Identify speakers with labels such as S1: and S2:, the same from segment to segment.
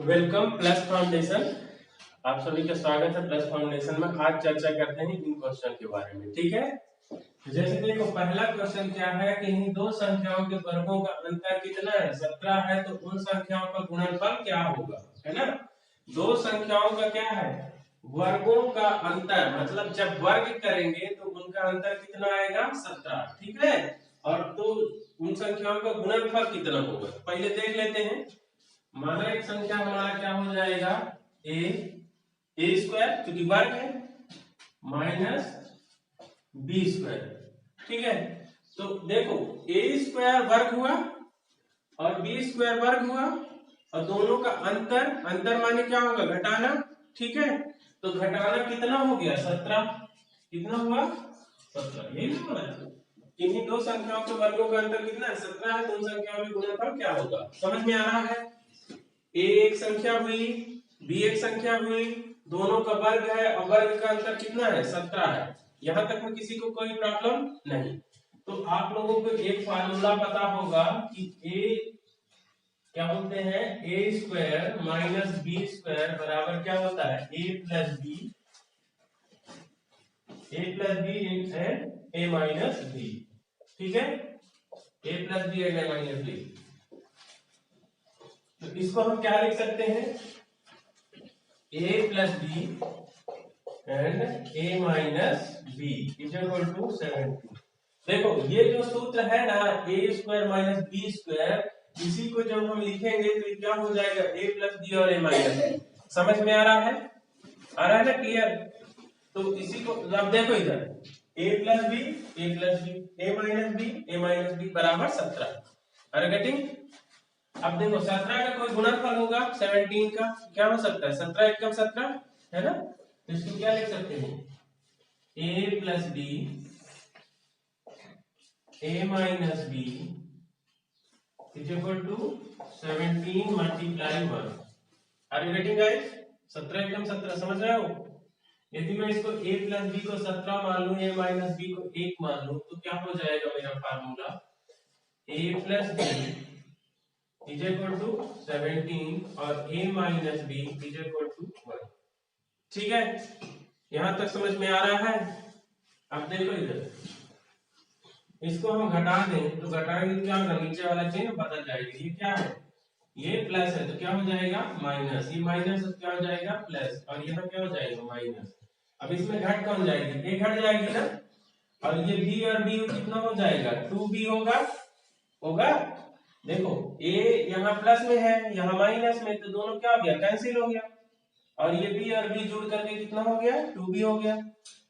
S1: Welcome plus foundation. आप सभी का स्वागत है प्लस फाउंडेशन में। आज चर्चा करते हैं इन क्वेश्चन के बारे में, ठीक है। जैसे देखो, पहला क्वेश्चन क्या है कि इन दो संख्याओं के वर्गों का अंतर कितना है, 17 है, तो उन संख्याओं का गुणनफल क्या होगा, है ना। दो संख्याओं का क्या है, वर्गों का अंतर, मतलब जब वर्ग करेंगे तो उनका अंतर कितना आएगा, 17, ठीक है। और तो उन संख्याओं का गुणनफल कितना होगा, पहले देख लेते हैं। माना एक संख्या हमारा क्या हो जाएगा, ए स्क्वायर, क्योंकि वर्ग है, माइनस बी स्क्वायर, ठीक है। तो देखो, ए स्क्वायर वर्ग हुआ और बी स्क्वायर वर्ग हुआ, और दोनों का अंतर, अंतर माने क्या होगा, घटाना, ठीक है। तो घटाना कितना हो गया, 17। कितना हुआ, 17, यही हो रहा है। इन्हीं दो संख्याओं के वर्गों का अंतर कितना है, 17 है, तो उन संख्याओं के गुणनफल क्या होगा, समझ में आ रहा है। ए एक संख्या हुई, बी एक संख्या हुई, दोनों का वर्ग है और वर्ग का अंतर कितना है, 17 है। यहां तक में किसी को कोई प्रॉब्लम नहीं। तो आप लोगों को एक फार्मूला पता होगा कि ए क्या होते हैं, A square minus B square बराबर क्या होता है, A plus B and A minus B, ठीक है। A plus B and A minus B, तो इसको हम क्या लिख सकते हैं, a plus B and a minus B is equal to 70। देखो, ये जो सूत्र है ना, A square minus B square, इसी को जब हम लिखेंगे तो ये क्या हो जाएगा, a प्लस बी और a माइनस बी। समझ में आ रहा है, आ रहा है ना, क्लियर। तो इसी को अब देखो इधर, a plus b a minus b बराबर 17। Are getting. अब देखो, 17 का कोई गुणनफल होगा 17 का, क्या हो सकता है, 17 एकम 17, है ना। तो इसको क्या लिख सकते हैं, a plus b a minus B is equal to 17 multiply 1। Are you getting guys, 17 एकम 17, समझ रहे हो। यदि मैं इसको a प्लस बी को 17 मान लूं, a माइनस बी को 1 मान लूं, तो क्या हो जाएगा मेरा formula, a plus B is equal to 17 और a minus B is equal to 1, ठीक है। यहां तक समझ में आ रहा है। अब देखो इधर, इसको हम घटा दें तो घटाएंगे तो क्या होगा, नीचे वाला चिन्ह बदल जाएगा। ये क्या है, ये प्लस है तो क्या हो जाएगा माइनस, ये माइनस क्या हो जाएगा प्लस, और यहाँ क्या हो जाएगा माइनस। अब इसमें घट कौन जाएगी, ये घट जाएगी ना, और ये बी और बी कितना हो जाएगा, 2b होगा। देखो, a यहाँ प्लस में है, यहाँ माइनस में, तो दोनों क्या हो गया, कैंसिल हो गया, और ये b और b जुड़ करके कितना हो गया, 2b हो गया,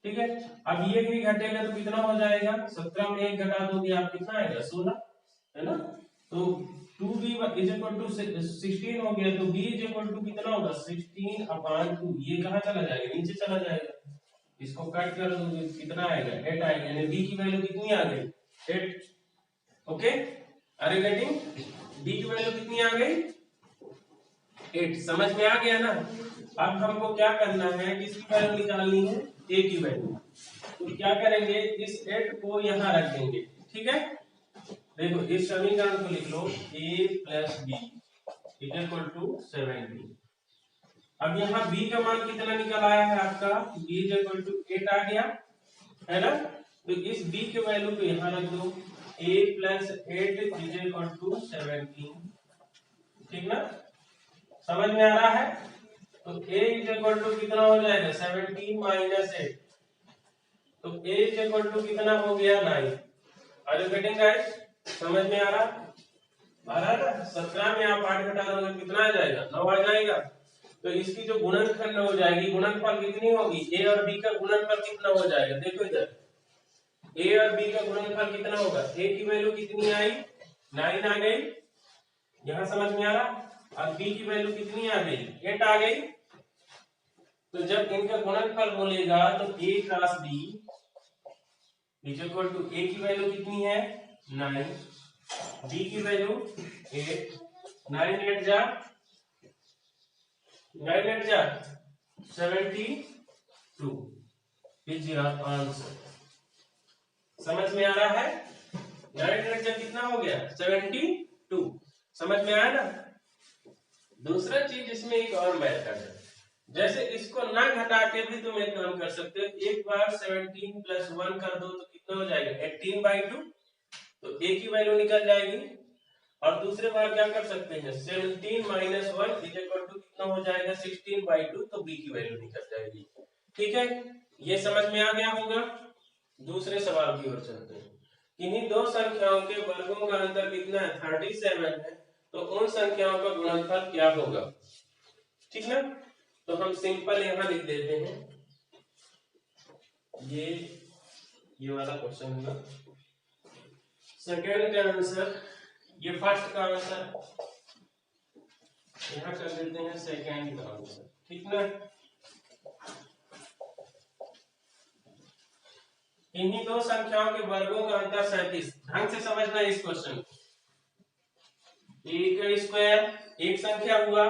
S1: ठीक है। अब ये भी घटेगा तो कितना हो जाएगा, 17 में 1 घटा दोगे आप, कितना आएगा 16, है ना। तो 2b इज इक्वल टू 16 हो गया, तो b इज इक्वल टू कितना होगा, 16/2। ये कहाँ चला जाएगा, नीचे चला जाएगा। इसको कट कर दो, कितना आएगा, 8 आएगा, यानी b की वैल्यू कितनी आ गई, 8। Okay, are you getting. b की वैल्यू कितनी आ गई, 8। समझ में आ गया ना। अब हमको क्या करना है, किसकी वैल्यू निकालनी है, a की वैल्यू। तो क्या करेंगे, इस 8 को यहाँ रख देंगे, ठीक है। देखो, इस समीकरण को लिख लो, a plus B is equal to 17। अब यहाँ b का मान कितना निकल आया है आपका, b इज इक्वल टू 8 आ गया, है ना। तो इस b के वैल्यू को यहाँ रख दो, a plus 8 is equal to 17, ठीक ना, समझ में आ रहा है। तो a इज इक्वल टू कितना हो जाएगा, 17 माइनस 8, तो a इज इक्वल टू कितना हो गया, 9। आर यू गेटिंग गाइस, समझ में आ रहा है ना। 17 में आप 8 घटा दोगे कितना आ जाएगा, 9 आ जाएगा। तो इसकी जो गुणनखंड हो जाएगी, गुणनफल कितनी होगी, a और b का गुणनफल कितना हो जाएगा, देखो इधर, a और b का गुणनफल कितना होगा, a की वैल्यू कितनी आई, 9 आ गई, यहां समझ में आ रहा। और b की वैल्यू कितनी आ गई, 8 आ गई। तो जब इनका गुणनफल बोलेगा तो a cross b is equal to, a की वैल्यू कितनी है 9, b की वैल्यू 8, 9 8 जा 72 इज योर आंसर। समझ में आ रहा है, 9 8 जा कितना हो गया, 72। समझ में आया ना। दूसरा चीज इसमें एक और मेथड है, जैसे इसको ना घटा के भी तुम एक काम कर सकते हो। एक बार 17 प्लस 1 कर दो तो कितना हो जाएगा 18/2, तो a की वैल्यू निकल जाएगी। और दूसरे बार क्या कर सकते हैं 17 माइनस 1 इज इक्वल टू कितना हो जाएगा 16/2, तो b की वैल्यू निकल जाएगी। ठीक है, ये समझ में आ गया होगा। दूसरे सवाल की ओर चलते हैं। किन्हीं दो संख्याओं के वर्गों का अंतर कितना है 37 है, तो उन संख्याओं का गुणनफल क्या होगा। ठीक ना, तो हम सिंपल यहां लिख देते हैं, ये वाला क्वेश्चन होगा। सेकेंड का आंसर, ये फर्स्ट का आंसर यहां कर देते हैं सेकेंड का आंसर। ठीक ना, इन्हीं दो संख्याओं के वर्गों का अंतर 37। ढंग से समझना इस क्वेश्चन को। a का स्क्वायर एक संख्या हुआ,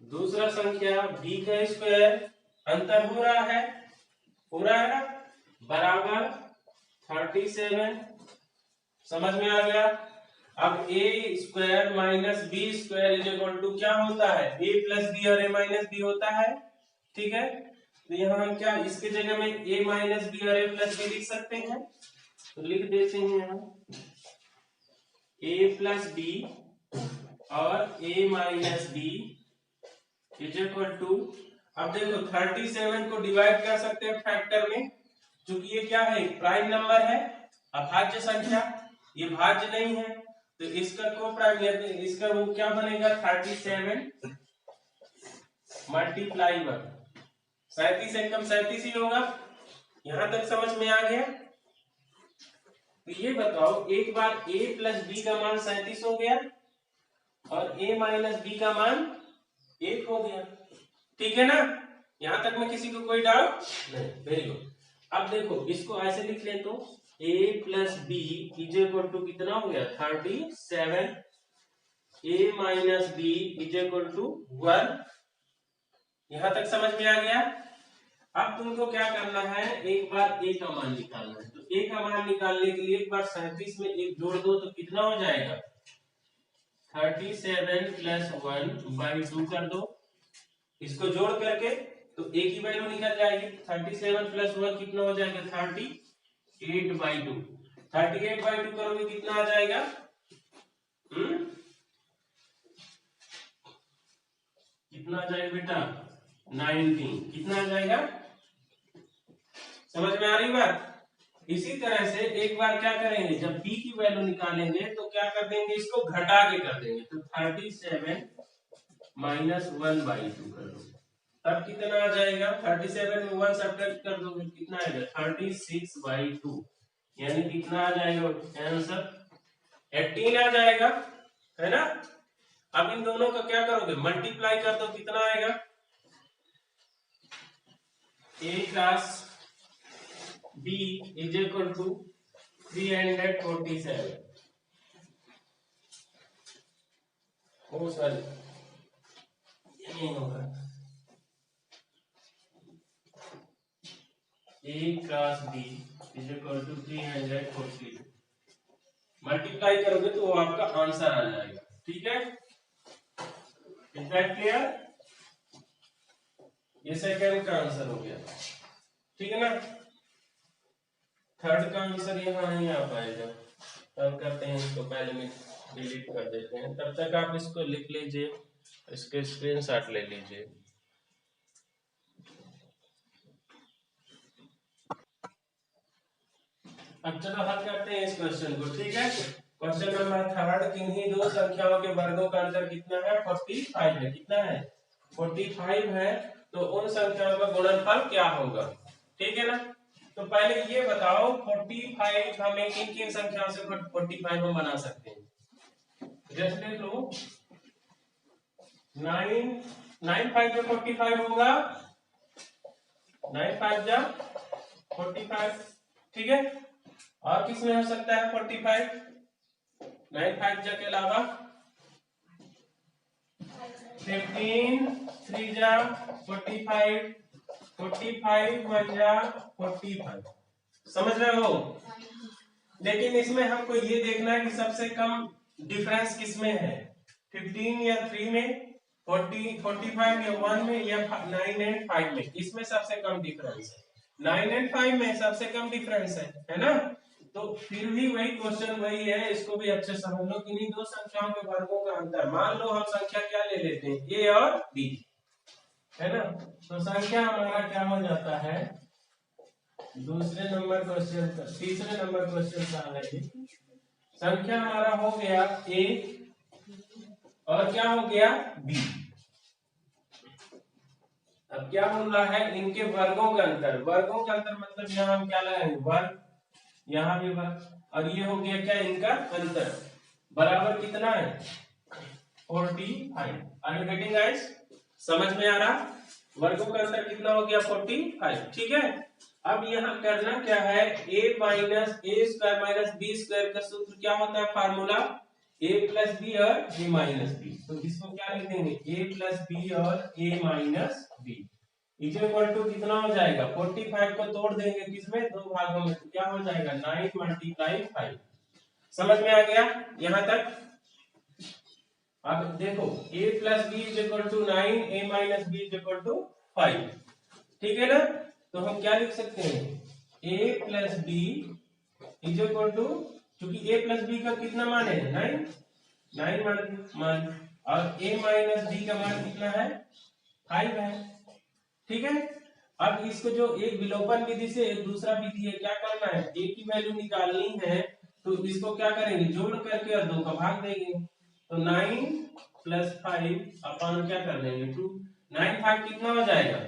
S1: दूसरा संख्या b का स्क्वायर, अंतर हो रहा है ना, बराबर 37। समझ में आ गया। अब a square minus B square is equal to क्या होता है a प्लस बी और a माइनस बी होता है। ठीक है, तो यहाँ हम क्या इसके जगह में a माइनस बी और a प्लस बी लिख सकते हैं, तो लिख देते हैं यहाँ a प्लस बी और a minus B is equal to. अब देखो 37 को डिवाइड कर सकते हैं फैक्टर में, क्योंकि ये क्या है प्राइम नंबर है, अभाज्य संख्या, ये भाज्य नहीं है, तो इसका को प्राइम लेते हैं, इसका वो क्या बनेगा 37 मल्टीप्लाई 1, 37 से कम 37 ही होगा। यहां तक समझ में आ गया। तो ये बताओ, एक बार a प्लस बी का मान 37 हो गया और a माइनस बी का मान 1 हो गया। ठीक है ना, यहां तक में किसी को कोई डाउट नहीं। Very good. अब देखो इसको ऐसे लिख ले तो a plus B is equal to कितना हो गया 37, a minus B is equal to 1। यहां तक समझ में आ गया। अब तुमको क्या करना है, एक बार a का मान निकालना है, तो a का मान निकालने के लिए एक बार 37 में एक जोड़ दो तो कितना हो जाएगा 37 प्लस 1/2 कर दो। इसको जोड़ करके तो a की वैल्यू निकल जाएगी 37 प्लस 1 कितना हो जाएगा 38/2। 38/2 करोगे कितना आ जाएगा, कितना आ जाएगा बेटा 19। कितना आ जाएगा, समझ में आ रही बात। इसी तरह से एक बार क्या करेंगे, जब b की वैल्यू निकालेंगे तो क्या कर देंगे, इसको घटा के कर देंगे, तो 37 माइनस 1/2 कर दो, तब कितना आ जाएगा 37 में 1 सब्ट्रैक्ट कर दोगे कितना आएगा 36/2, यानी कितना आ जाएगा आंसर 18 आ जाएगा, है ना। अब इन दोनों का क्या करोगे मल्टीप्लाई कर दो, कितना आएगा a plus b is equal to 347। Oh sorry नहीं होगा, a plus b is equal to 342। Multiply करोगे तो वो आपका आंसर आ जाएगा। ठीक है, इज दैट क्लियर। ये सेकंड का आंसर हो गया। ठीक है ना, थर्ड का आंसर यहाँ नहीं आ पाएगा, तब करते हैं इसको पहले में डिलीट कर देते हैं, तब तक आप इसको लिख लीजिए, इसके स्क्रीनशॉट ले लीजिए। अब चलो हल करते हैं इस क्वेश्चन को। ठीक है, क्वेश्चन नंबर थर्ड, किन्हीं दो संख्याओं के वर्गों का अंतर कितना है 45 है। कितना है 45 है, तो उन संख्याओं का गुणनफल क्या होगा। ठीक है ना, तो पहले ये बताओ 45 हमें किन किन संख्याओं से 45 हम बना सकते हैं। जैसे देख लो 9 5 जो 45 होगा, 9 5 जा 45। ठीक है, और किसमें हो सकता है 45 9 5 जा के अलावा 15 3 जा 45 45 1 जा 45। समझ रहे हो। लेकिन इसमें हमको ये देखना है कि सबसे कम डिफरेंस किसमें है 15 या 3 में, 40 45 या 1 में या 9 एंड 5 में, इसमें सबसे कम डिफरेंस है। 9 एंड 5 में सबसे कम डिफरेंस है ना। तो फिर भी वही क्वेश्चन वही है, इसको भी अच्छे समझ लो। किन्हीं दो संख्याओं के वर्गों का अंतर, मान लो हम संख्या क्या ले लेते हैं, ए और बी, है ना। तो संख्या हमारा क्या हो जाता है, दूसरे नंबर क्वेश्चन का, तीसरे नंबर क्वेश्चन का है, संख्या हमारा हो गया ए और क्या हो गया बी। अब क्या बोल रहा है, इनके वर्गों का अंतर। वर्गों का अंतर मतलब यहाँ हम क्या लगाएंगे, वर्ग, यहाँ भी वर्ग, और ये हो गया क्या इनका अंतर, बराबर कितना है 45। आर यू गेटिंग गाइस, समझ में आ रहा, वर्गों का अंतर कितना हो गया 45, ठीक है। अब यहाँ करना क्या है, a minus A square minus B square का सूत्र क्या होता है, फार्मूला a प्लस बी और a माइनस बी। तो इसको क्या लिख देंगे, a प्लस बी और a minus B is equal to कितना हो जाएगा, 45 को तोड़ देंगे किसमें, दो भागों में, तो क्या हो जाएगा 9 मल्टीप्लाई 5। समझ में आ गया यहाँ तक। अब देखो a plus B is equal to 9, a minus B is equal to 5, ठीक है ना। तो हम क्या लिख सकते हैं, a plus B is equal to, क्योंकि a प्लस बी का कितना मान है 9 मान, और a माइनस बी का मान कितना है 5 है, ठीक है। अब इसको जो एक विलोपन विधि से एक दूसरा विधि है, क्या करना है, a की वैल्यू निकालनी है, तो इसको क्या करेंगे, जोड़ करके और 2 का भाग देंगे। तो 9 प्लस 5 अपन क्या कर देंगे 2, 9 5 कितना हो जाएगा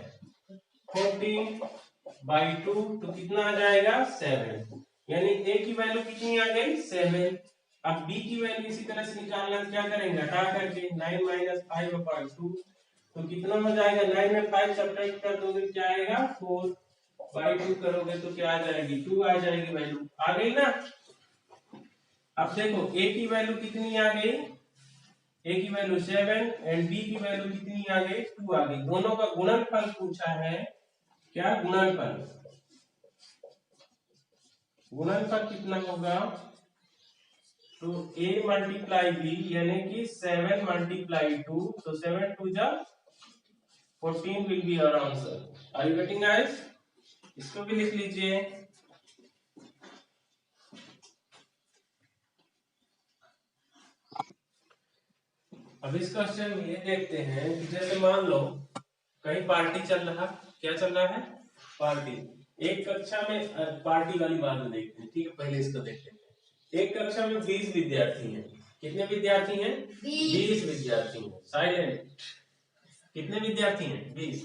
S1: 14/2, तो कितना आ जाएगा 7, यानी a की वैल्यू कितनी आ गई 7। अब b की वैल्यू इसी तरह से निकालना, क्या करेंगे, हटा करके 9 माइनस 5/2, तो कितना हो जाएगा, 9 में 5 सब्ट्रैक्ट कर दोगे क्या आएगा 4/2 करोगे तो क्या आ जाएगी 2 आ जाएगी, वैल्यू आ गई ना। अब देखो a की वैल्यू कितनी आ गई, a की वैल्यू 7 एंड b की वैल्यू कितनी आ गई 2 आ गई। दोनों का गुणनफल पूछा है, क्या गुणनफल, गुणनफल कितना होगा, तो a मल्टीप्लाई b यानी कि 7 मल्टीप्लाई 2, तो 7 2 जा 14 will be our answer. Are you getting guys? इसको भी लिख लीजिए। अब इस क्वेश्चन में ये देखते हैं कि जैसे मान लो कहीं पार्टी चल रहा, क्या चल रहा है, पार्टी। एक कक्षा में पार्टी वाली बात में देखते हैं, ठीक है, पहले इसको देखते हैं। एक कक्षा में 20 विद्यार्थी हैं। कितने विद्यार्थी हैं, 20 विद्यार्थी हैं। साइलेंट, कितने विद्यार्थी हैं 20।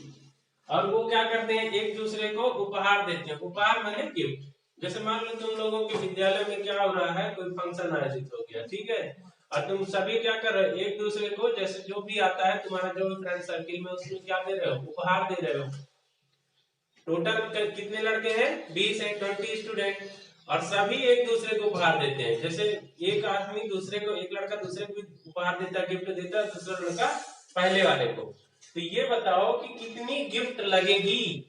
S1: और वो क्या करते हैं, एक दूसरे को उपहार देते हैं। उपहार माने गिफ्ट। जैसे मान लो तुम लोगों के विद्यालय में क्या हो रहा है, कोई फंक्शन आयोजित हो गया, ठीक है, और तुम सभी क्या कर रहे हो, एक दूसरे को जैसे जो भी आता है तुम्हारा जो भी फ्रेंड सर्किल में, उसमें क्या दे रहे हो, उपहार दे रहे हो। टोटल कितने लड़के हैं 20 है, 20 स्टूडेंट, और सभी एक दूसरे को उपहार देते हैं। जैसे एक आदमी दूसरे को, एक लड़का दूसरे को उपहार देता है, गिफ्ट देता है, दूसरा लड़का पहले वाले को। तो ये बताओ कि कितनी गिफ्ट लगेगी,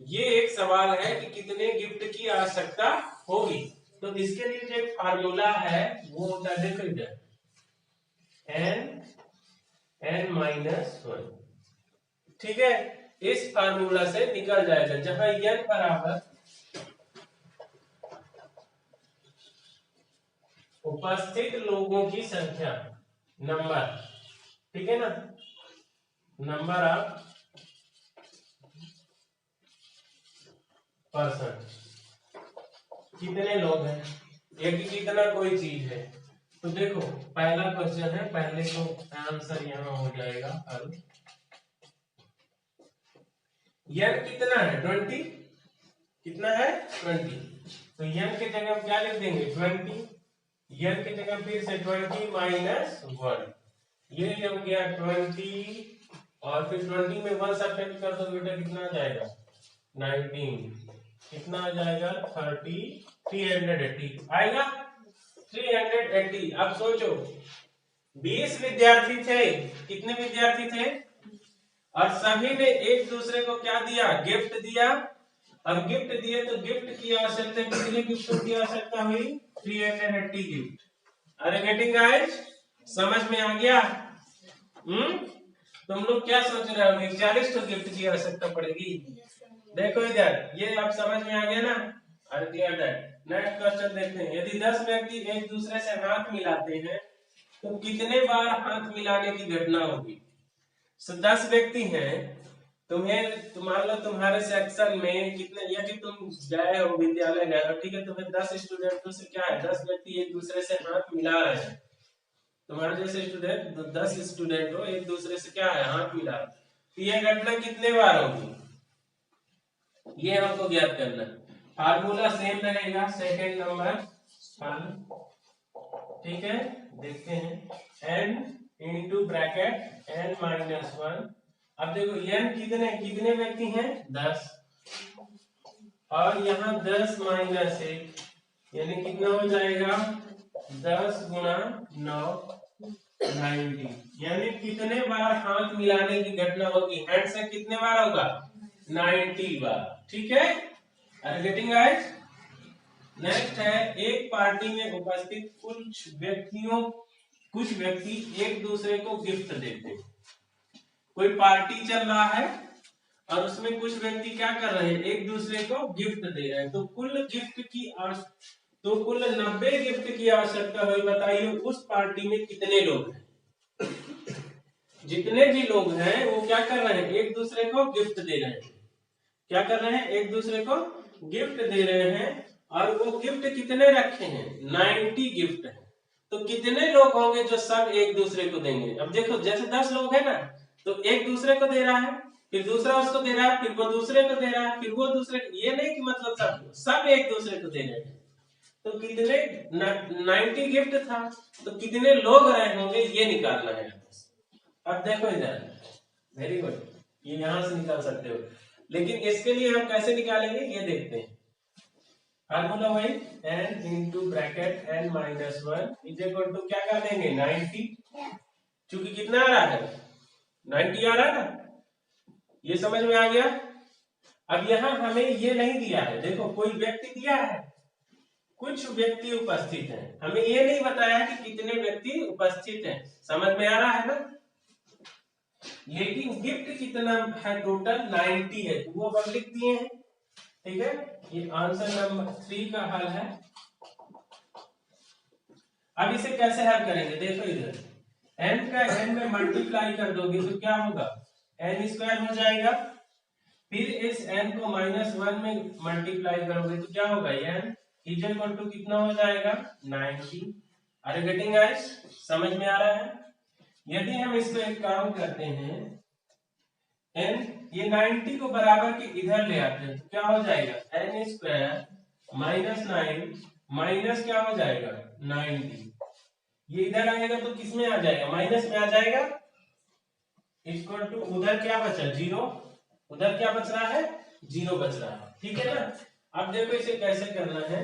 S1: ये एक सवाल है कि कितने गिफ्ट की आवश्यकता होगी। तो इसके लिए जो एक फार्मूला है वो होता है, देखो इधर n-1, ठीक है। इस फार्मूला से निकल जाएगा, जहां n बराबर उपस्थित लोगों की संख्या, नंबर, ठीक है ना, नंबर ऑफ पर्सन, कितने लोग हैं, एक कितना कोई चीज है। तो देखो पहला क्वेश्चन है, पहले तो आंसर यहाँ हो जाएगा हल। n कितना है 20, कितना है 20, तो n के जगह हम क्या लिख देंगे 20, n की जगह फिर से 20 माइनस 1, ये हो गया 20, और फिर 20 में 1 सब्ट्रैक्ट कर दो बेटा, कितना आ जाएगा 19, कितना आ जाएगा 30, 380 आएगा 380। अब सोचो 20 विद्यार्थी थे, कितने विद्यार्थी थे, और सभी ने एक दूसरे को क्या दिया, गिफ्ट दिया, और गिफ्ट दिए तो गिफ्ट की आवश्यकता, कितने गिफ्टों की आवश्यकता हुई 380 गिफ्ट। अरे गेटिंग गाइस, समझ में आ गया। तुम लोग क्या सोच रहे हो 40 तो गिफ्ट की आवश्यकता पड़ेगी। देखो इधर, ये आप समझ में आ गया ना। और क्लियर दैट। नेक्स्ट क्वेश्चन देखते हैं, यदि 10 व्यक्ति एक दूसरे से हाथ मिलाते हैं तो कितने बार हाथ मिलाने की घटना होगी। 10 व्यक्ति हैं, मान लो तुम्हारे सेक्शन में कितने, यदि तुम गए हो विद्यालय गए हो, ठीक है, तुम्हें 10 स्टूडेंटों से क्या है, 10 व्यक्ति एक दूसरे से हाथ मिला रहे हैं। तुम्हारे जैसे स्टूडेंट 10 स्टूडेंट हो, एक दूसरे से क्या है, हाथ मिला रहे, तो ये घटना कितने बार होगी, ये हमको ज्ञात करना। फार्मूला सेम रहेगा, सेकेंड नंबर, ठीक है। देखते हैं n into bracket n minus 1। अब देखो n कितने कितने व्यक्ति हैं, 10, और यहाँ 10 माइनस 1 यानी कितना हो जाएगा, 10 गुना 9 90, यानी कितने बार हाथ मिलाने की घटना होगी, हैंड से कितने बार होगा, 90 बार। ठीक है, are you getting guys. Next है, एक पार्टी में उपस्थित कुछ व्यक्ति एक दूसरे को गिफ्ट देते हैं। कोई पार्टी चल रहा है और उसमें कुछ व्यक्ति क्या कर रहे हैं, एक दूसरे को गिफ्ट दे रहे हैं, तो कुल 90 गिफ्ट की आवश्यकता हुई। बताइए उस पार्टी में कितने लोग हैं। जितने भी लोग हैं वो क्या कर रहे हैं, एक दूसरे को गिफ्ट दे रहे हैं। क्या कर रहे हैं, एक दूसरे को गिफ्ट दे रहे हैं, और वो गिफ्ट कितने रखे हैं, 90 गिफ्ट है। तो कितने लोग होंगे जो सब एक दूसरे को देंगे। अब देखो जैसे 10 लोग है ना, तो एक दूसरे को दे रहा है, फिर दूसरा उसको दे रहा है, फिर वो दूसरे को दे रहा है, फिर वो दूसरे को, ये नहीं कि मतलब सब एक दूसरे को दे रहे हैं। तो कितने 90 गिफ्ट था, तो कितने लोग रहे होंगे ये निकालना है। अब देखो इधर, वेरी गुड, ये यहां से निकाल सकते हो, लेकिन इसके लिए हम कैसे निकालेंगे ये देखते हैं। फार्मूला वही n into bracket n minus 1 is equal to क्या कर देंगे, 90, क्योंकि कितना आ रहा है, 90 आ रहा है ना, ये समझ में आ गया। अब यहाँ हमें ये नहीं दिया है, देखो कोई व्यक्ति दिया है, कुछ व्यक्ति उपस्थित हैं, हमें ये नहीं बताया कि कितने व्यक्ति उपस्थित हैं, समझ में आ रहा है ना। लेकिन गिफ्ट कितना है, टोटल 90 है, वो हम लिख दिए हैं। ठीक है, ये आंसर नंबर 3 का हल है। अब इसे कैसे हल करेंगे, देखो इधर n का n में मल्टीप्लाई कर दोगे तो क्या होगा, n स्क्वायर हो जाएगा, फिर इस n को -1 में मल्टीप्लाई करोगे तो क्या होगा, n इज इक्वल टू कितना हो जाएगा, 90। आर यू गेटिंग गाइस, समझ में आ रहा है। यदि हम इसको एक काम करते हैं, n ये 90 को बराबर के इधर ले आते हैं तो क्या हो जाएगा, n स्क्वायर -9 माइनस क्या हो जाएगा, 90, ये इधर आएगा तो किस में आ जाएगा, माइनस में आ जाएगा, इक्वल टू उधर क्या बचा, 0, उधर क्या बच रहा है, 0 बच रहा है। ठीक है ना। अब देखो इसे कैसे करना है,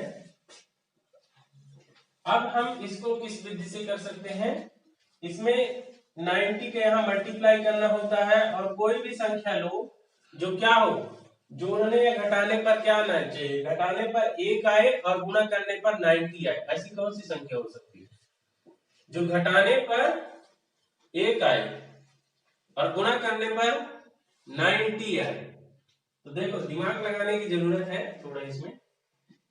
S1: अब हम इसको किस विधि से कर सकते हैं, इसमें 90 के यहाँ मल्टीप्लाई करना होता है, और कोई भी संख्या लो जो क्या हो, जोड़ने या घटाने पर क्या आना चाहिए, घटाने पर 1 आए और गुणा करने पर 90 आए। ऐसी कौन सी संख्या हो सकती है जो घटाने पर 1 आए और गुणा करने पर 90 आए। तो देखो दिमाग लगाने की जरूरत है थोड़ा इसमें,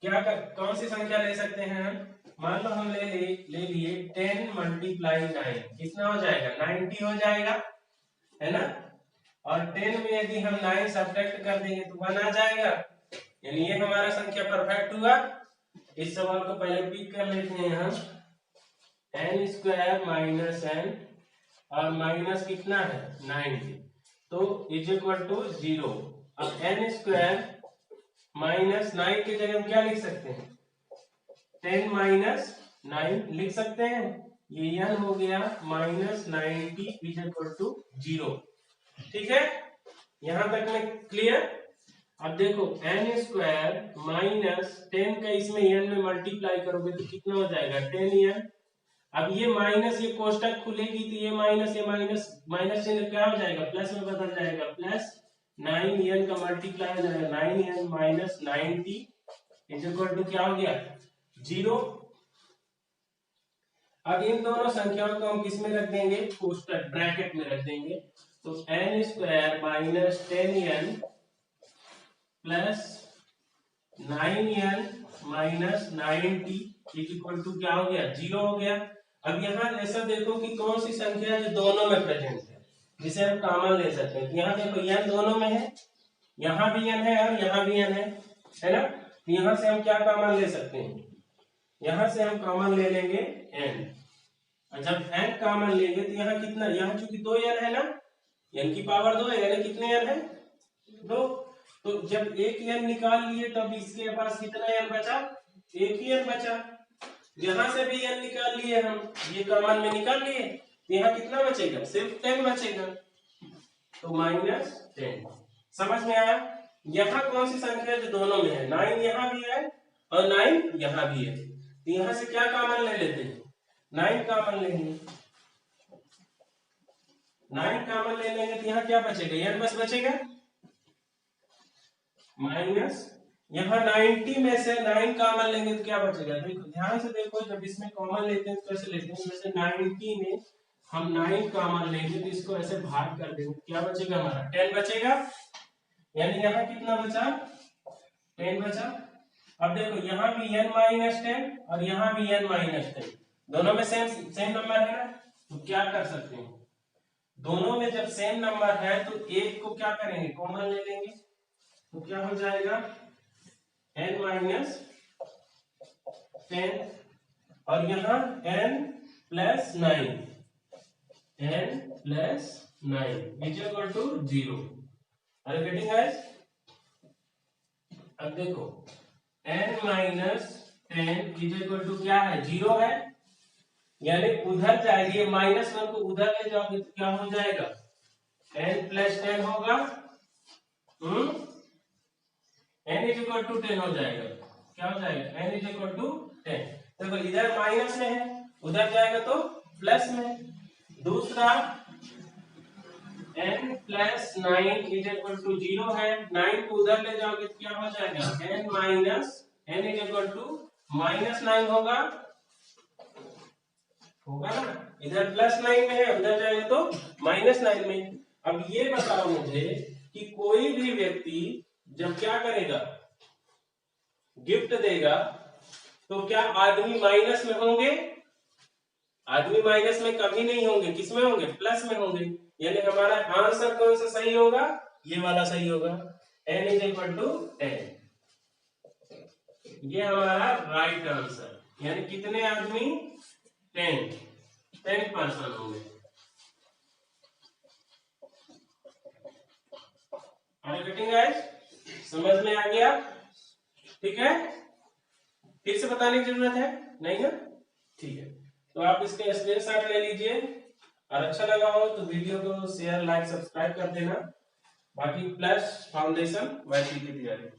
S1: कौन सी संख्या ले सकते हैं हम, मान लो हम ले लिए 10 मल्टीप्लाई 9, कितना हो जाएगा, 90 हो जाएगा, है ना। और 10 में यदि हम 9 सब्ट्रैक्ट कर देंगे तो 1 आ जाएगा, यानी ये हमारा संख्या परफेक्ट हुआ। इस सवाल को पहले पिक कर लेते हैं हम, n स्क्वायर माइनस n और माइनस कितना है, 90, तो इज इक्वल टू 0। अब n स्क्वायर माइनस 9 की जगह हम क्या लिख सकते हैं, 10 माइनस 9 लिख सकते हैं, ये n हो गया -90 इज इक्वल टू 0। ठीक है, यहां तक में क्लियर। अब देखो n स्क्वायर माइनस 10 का इसमें n में मल्टीप्लाई करोगे तो कितना हो जाएगा, 10n। अब ये माइनस, ये कोष्टक खुलेगी तो ये माइनस माइनस चिन्ह क्या हो जाएगा, प्लस में बदल जाएगा, प्लस 9n का मल्टीप्लाई हो जाएगा, 9n minus 90 is equal to क्या हो गया, 0। अब इन दोनों संख्याओं को हम किस में रख देंगे, कोष्टक ब्रैकेट में रख देंगे। तो n square minus 10n plus 9n minus 9t equal to क्या हो गया, 0 हो गया। अब यहाँ ऐसा देखो कि कौन सी संख्या है जो दोनों में प्रेजेंट है, जिसे हम कॉमन ले सकते हैं। यहाँ देखो n दोनों में है, यहाँ भी n है और यहाँ भी n है ना। तो यहाँ से हम क्या कॉमन ले सकते हैं, यहाँ से हम कॉमन ले लेंगे n। और जब n कॉमन लेंगे तो यहाँ कितना, यहाँ चूंकि 2n है ना, n की पावर 2 है, यानी कितने n है, 2। तो जब एक n निकाल लिए तब इसके पास कितना n बचा, एक ही n बचा। यहाँ से भी n निकाल लिए हम, ये कॉमन में निकाल लिए, तो यहाँ कितना बचेगा, सिर्फ 10 बचेगा, तो -10। समझ में आया। यहाँ कौन सी संख्या जो दोनों में है, 9 यहाँ भी है और 9 यहाँ भी है, तो यहाँ से क्या कॉमन ले लेते हैं, 9 कॉमन लेंगे। 9 कॉमन ले लेंगे तो यहाँ क्या बचेगा, n बस बचेगा माइनस, यहाँ 90 में से 9 कॉमन लेंगे तो क्या बचेगा, देखो ध्यान से देखो, जब इसमें कॉमन लेते हैं तो कैसे लेते हैं, जैसे 90 में हम 9 कॉमन लेंगे तो इसको ऐसे भाग कर देंगे, क्या बचेगा हमारा 10 बचेगा, यानी यहाँ कितना बचा, 10 बचा। अब देखो यहाँ भी n माइनस 10 और यहाँ भी n माइनस 10, दोनों में सेम नंबर है ना, तो क्या कर सकते हैं, दोनों में जब सेम नंबर है तो एक को क्या करेंगे, कॉमन ले लेंगे, तो क्या हो जाएगा n माइनस 10 और यहाँ n plus 9, n plus 9 is equal to 0। Are you getting guys. अब देखो n minus 10 is equal to क्या है, 0 है, यानी उधर जाएगी, -1 को उधर ले जाओगे तो क्या हो जाएगा, n प्लस 10 होगा, n इज इक्वल टू 10 हो जाएगा, क्या हो जाएगा, n इज इक्वल टू 10। देखो इधर माइनस में है, उधर जाएगा तो प्लस में। दूसरा n plus 9 is equal to 0 है, 9 को उधर ले जाओगे तो क्या हो जाएगा, n minus n is equal to -9 होगा ना, इधर +9 में है, उधर जाएगा तो -9 में। अब ये बताओ मुझे कि कोई भी व्यक्ति जब क्या करेगा, गिफ्ट देगा, तो क्या आदमी माइनस में होंगे, आदमी माइनस में कभी नहीं होंगे, किस में होंगे, प्लस में होंगे, यानी हमारा आंसर कौन सा सही होगा, ये वाला सही होगा, n इज इक्वल टू 10, ये हमारा राइट आंसर, यानी कितने आदमी, 10 पर्सन होंगे। समझ में आ गया, ठीक है, फिर से बताने की जरूरत है नहीं ना, ठीक है। तो आप इसके स्क्रीनशॉट ले लीजिए, और अच्छा लगा हो तो वीडियो को शेयर, लाइक, सब्सक्राइब कर देना। बाकी प्लस फाउंडेशन वैसी की तैयारी।